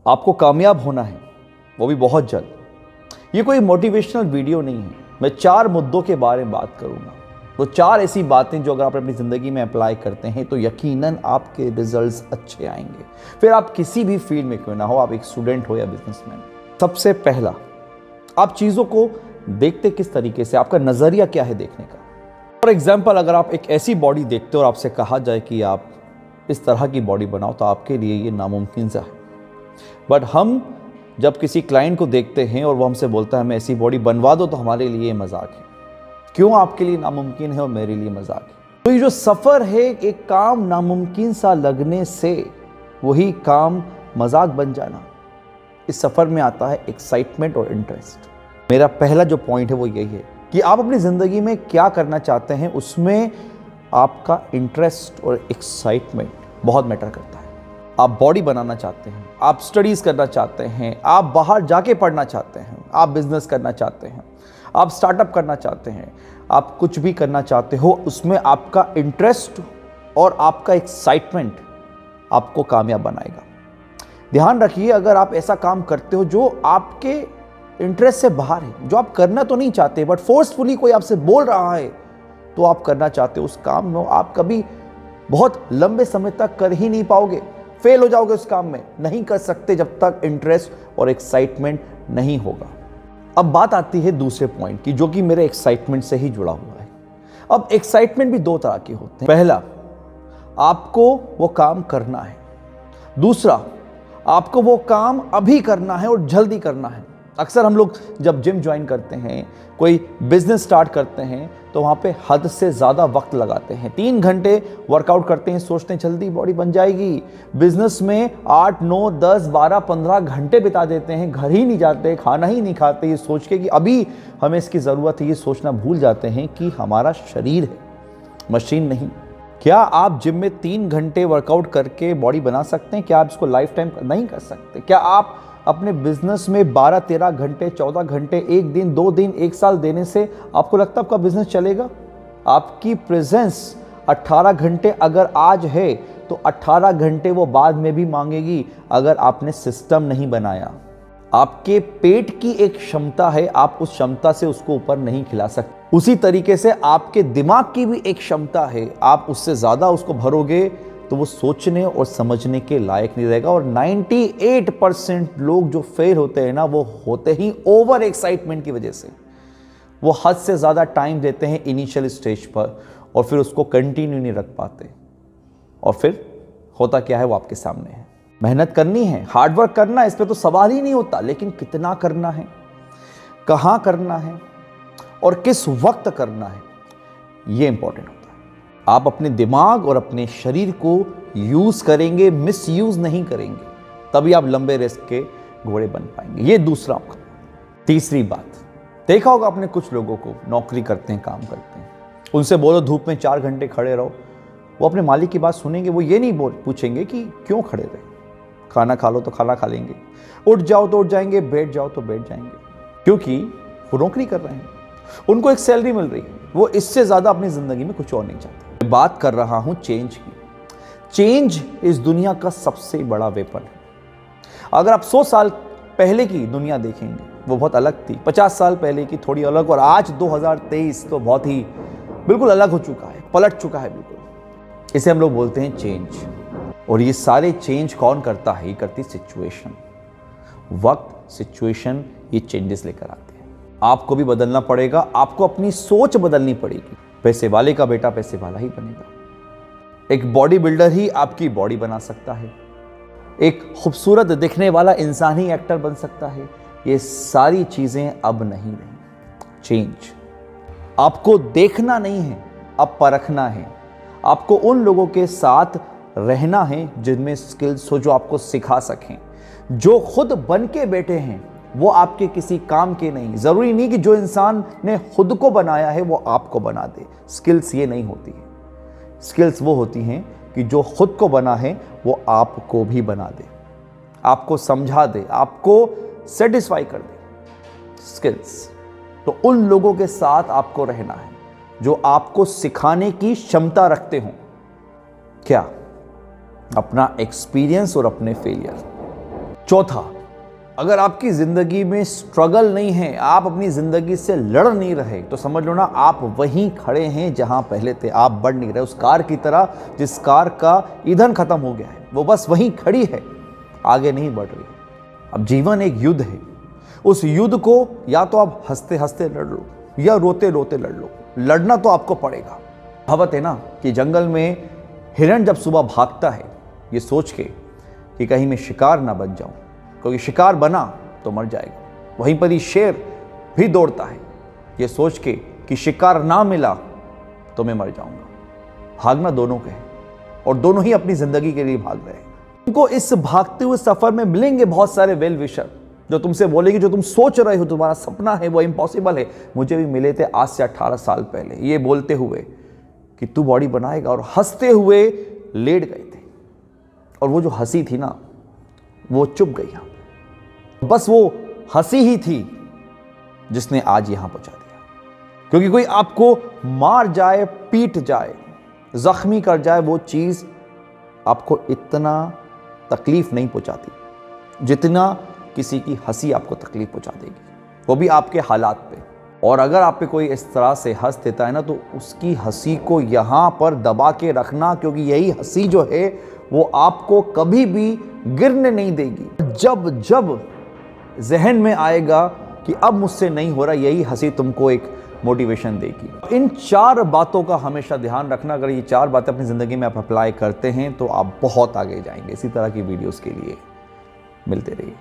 आपको कामयाब होना है, वो भी बहुत जल्द। ये कोई मोटिवेशनल वीडियो नहीं है। मैं 4 मुद्दों के बारे में बात करूंगा। तो 4 ऐसी बातें जो अगर आप अपनी ज़िंदगी में अप्लाई करते हैं तो यकीनन आपके रिजल्ट्स अच्छे आएंगे। फिर आप किसी भी फील्ड में क्यों ना हो, आप एक स्टूडेंट हो या बिजनेसमैन। सबसे पहला, आप चीज़ों को देखते किस तरीके से, आपका नज़रिया क्या है देखने का। फॉर एग्जाम्पल, अगर आप एक ऐसी बॉडी देखते हो और आपसे कहा जाए कि आप इस तरह की बॉडी बनाओ, तो आपके लिए ये नामुमकिन सा है। बट हम जब किसी क्लाइंट को देखते हैं और वो हमसे बोलता है हमें ऐसी बॉडी बनवा दो, तो हमारे लिए ये मजाक है। क्यों आपके लिए नामुमकिन है और मेरे लिए मजाक है? तो ये जो सफ़र है, एक काम नामुमकिन सा लगने से वही काम मजाक बन जाना, इस सफ़र में आता है एक्साइटमेंट और इंटरेस्ट। मेरा पहला जो पॉइंट है वो यही है कि आप अपनी ज़िंदगी में क्या करना चाहते हैं, उसमें आपका इंटरेस्ट और एक्साइटमेंट बहुत मैटर करता है। आप बॉडी बनाना चाहते हैं, आप स्टडीज़ करना चाहते हैं, आप बाहर जाके पढ़ना चाहते हैं, आप बिजनेस करना चाहते हैं, आप स्टार्टअप करना चाहते हैं, आप कुछ भी करना चाहते हो, उसमें आपका इंटरेस्ट और आपका एक्साइटमेंट आपको कामयाब बनाएगा। ध्यान रखिए, अगर आप ऐसा काम करते हो जो आपके इंटरेस्ट से बाहर है, जो आप करना तो नहीं चाहते बट फोर्सफुली कोई आपसे बोल रहा है तो आप करना चाहते हो, उस काम में आप कभी बहुत लंबे समय तक कर ही नहीं पाओगे, फेल हो जाओगे उस काम में। नहीं कर सकते जब तक इंटरेस्ट और एक्साइटमेंट नहीं होगा। अब बात आती है दूसरे पॉइंट की, जो कि मेरे एक्साइटमेंट से ही जुड़ा हुआ है। अब एक्साइटमेंट भी 2 तरह के होते हैं। पहला, आपको वो काम करना है। दूसरा, आपको वो काम अभी करना है और जल्दी करना है। अक्सर हम लोग जब जिम ज्वाइन करते हैं, कोई बिजनेस स्टार्ट करते हैं, तो वहाँ पे हद से ज़्यादा वक्त लगाते हैं। 3 घंटे वर्कआउट करते हैं, सोचते हैं जल्दी बॉडी बन जाएगी। बिजनेस में 8, 9, 10, 12, 15 घंटे बिता देते हैं, घर ही नहीं जाते, खाना ही नहीं खाते, ये सोच के कि अभी हमें इसकी ज़रूरत है। ये सोचना भूल जाते हैं कि हमारा शरीर है, मशीन नहीं। क्या आप जिम में 3 घंटे वर्कआउट करके बॉडी बना सकते हैं? क्या आप इसको लाइफ टाइम नहीं कर सकते? क्या आप अपने बिजनेस में 12, 13 घंटे, 14 घंटे, 1 दिन, 2 दिन, 1 साल देने से आपको लगता है आपका बिजनेस चलेगा? आपकी प्रेजेंस 18 घंटे अगर आज है तो 18 घंटे वो बाद में भी मांगेगी अगर आपने सिस्टम नहीं बनाया। आपके पेट की एक क्षमता है, आप उस क्षमता से उसको ऊपर नहीं खिला सकते। उसी तरीके से आपके दिमाग की भी एक क्षमता है, आप उससे ज़्यादा उसको भरोगे तो वो सोचने और समझने के लायक नहीं रहेगा। और 98% लोग जो फेल होते हैं ना, वो होते ही ओवर एक्साइटमेंट की वजह से। वो हद से ज़्यादा टाइम देते हैं इनिशियल स्टेज पर और फिर उसको कंटिन्यू नहीं रख पाते। और फिर होता क्या है वो आपके सामने है। मेहनत करनी है, हार्डवर्क करना है, इस पर तो सवाल ही नहीं होता, लेकिन कितना करना है, कहाँ करना है और किस वक्त करना है, ये इंपॉर्टेंट होता है। आप अपने दिमाग और अपने शरीर को यूज करेंगे, मिस यूज नहीं करेंगे, तभी आप लंबे रेस के घोड़े बन पाएंगे। ये दूसरा आपका। तीसरी बात, देखा होगा आपने कुछ लोगों को, नौकरी करते हैं, काम करते हैं, उनसे बोलो धूप में 4 घंटे खड़े रहो, वो अपने मालिक की बात सुनेंगे। वो ये नहीं पूछेंगे कि क्यों खड़े रहे, खाना खा लो तो खाना खा लेंगे, उठ जाओ तो उठ जाएंगे, बैठ जाओ तो बैठ जाएंगे, क्योंकि वो नौकरी कर रहे हैं, उनको एक सैलरी मिल रही है, वो इससे ज़्यादा अपनी ज़िंदगी में कुछ और नहीं चाहते। मैं बात कर रहा हूं चेंज की। चेंज इस दुनिया का सबसे बड़ा वेपन है। अगर आप 100 साल पहले की दुनिया देखेंगे, वो बहुत अलग थी। 50 साल पहले की थोड़ी अलग, और आज 2023 तो बहुत ही बिल्कुल अलग हो चुका है, पलट चुका है बिल्कुल। इसे हम लोग बोलते हैं चेंज। और ये सारे चेंज कौन करता है? ये करती सिचुएशन। वक्त, सिचुएशन, ये चेंजेस लेकर आते हैं। आपको भी बदलना पड़ेगा, आपको अपनी सोच बदलनी पड़ेगी। पैसे वाले का बेटा पैसे वाला ही बनेगा। एक बॉडी बिल्डर ही आपकी बॉडी बना सकता है। एक खूबसूरत दिखने वाला इंसान ही एक्टर बन सकता है। ये सारी चीजें अब नहीं रही। चेंज। आपको देखना नहीं है, अब परखना है। आपको उन लोगों के साथ रहना है जिनमें स्किल्स हो, जो आपको सिखा सकें। जो खुद बन के बैठे हैं वो आपके किसी काम के नहीं। जरूरी नहीं कि जो इंसान ने खुद को बनाया है वो आपको बना दे। स्किल्स ये नहीं होती है। स्किल्स वो होती हैं कि जो खुद को बना है वो आपको भी बना दे, आपको समझा दे, आपको सेटिस्फाई कर दे। स्किल्स। तो उन लोगों के साथ आपको रहना है जो आपको सिखाने की क्षमता रखते हों। क्या? अपना एक्सपीरियंस और अपने फेलियर। चौथा, अगर आपकी ज़िंदगी में स्ट्रगल नहीं है, आप अपनी ज़िंदगी से लड़ नहीं रहे, तो समझ लो ना आप वहीं खड़े हैं जहां पहले थे। आप बढ़ नहीं रहे उस कार की तरह जिस कार का ईंधन खत्म हो गया है, वो बस वहीं खड़ी है, आगे नहीं बढ़ रही। अब जीवन एक युद्ध है, उस युद्ध को या तो आप हंसते हंसते लड़ लो या रोते रोते लड़ लो। लड़ना तो आपको पड़ेगा। कहावत है ना कि जंगल में हिरण जब सुबह भागता है ये सोच के कि कहीं मैं शिकार ना बन जाऊं, क्योंकि शिकार बना तो मर जाएगा। वहीं पर ही शेर भी दौड़ता है ये सोच के कि शिकार ना मिला तो मैं मर जाऊंगा। भागना दोनों के है और दोनों ही अपनी जिंदगी के लिए भाग रहे हैं। उनको इस भागते हुए सफर में मिलेंगे बहुत सारे वेल विशर जो तुमसे बोलेंगे जो तुम सोच रहे हो तुम्हारा सपना है वो इम्पॉसिबल है। मुझे भी मिले थे आज से 18 साल पहले, ये बोलते हुए कि तू बॉडी बनाएगा, और हंसते हुए लेट गए थे। और वो जो हंसी थी ना वो चुप गई। बस वो हंसी ही थी जिसने आज यहां पहुंचा दिया। क्योंकि कोई आपको मार जाए, पीट जाए, जख्मी कर जाए, वो चीज आपको इतना तकलीफ नहीं पहुंचाती जितना किसी की हंसी आपको तकलीफ पहुंचा देगी, वो भी आपके हालात पे। और अगर आप पे कोई इस तरह से हंस देता है ना तो उसकी हंसी को यहाँ पर दबा के रखना, क्योंकि यही हंसी जो है वो आपको कभी भी गिरने नहीं देगी। जब जब जहन में आएगा कि अब मुझसे नहीं हो रहा, यही हंसी तुमको एक मोटिवेशन देगी। इन 4 बातों का हमेशा ध्यान रखना। अगर ये 4 बातें अपनी ज़िंदगी में आप अप्लाई करते हैं तो आप बहुत आगे जाएंगे। इसी तरह की वीडियोस के लिए मिलते रहिए।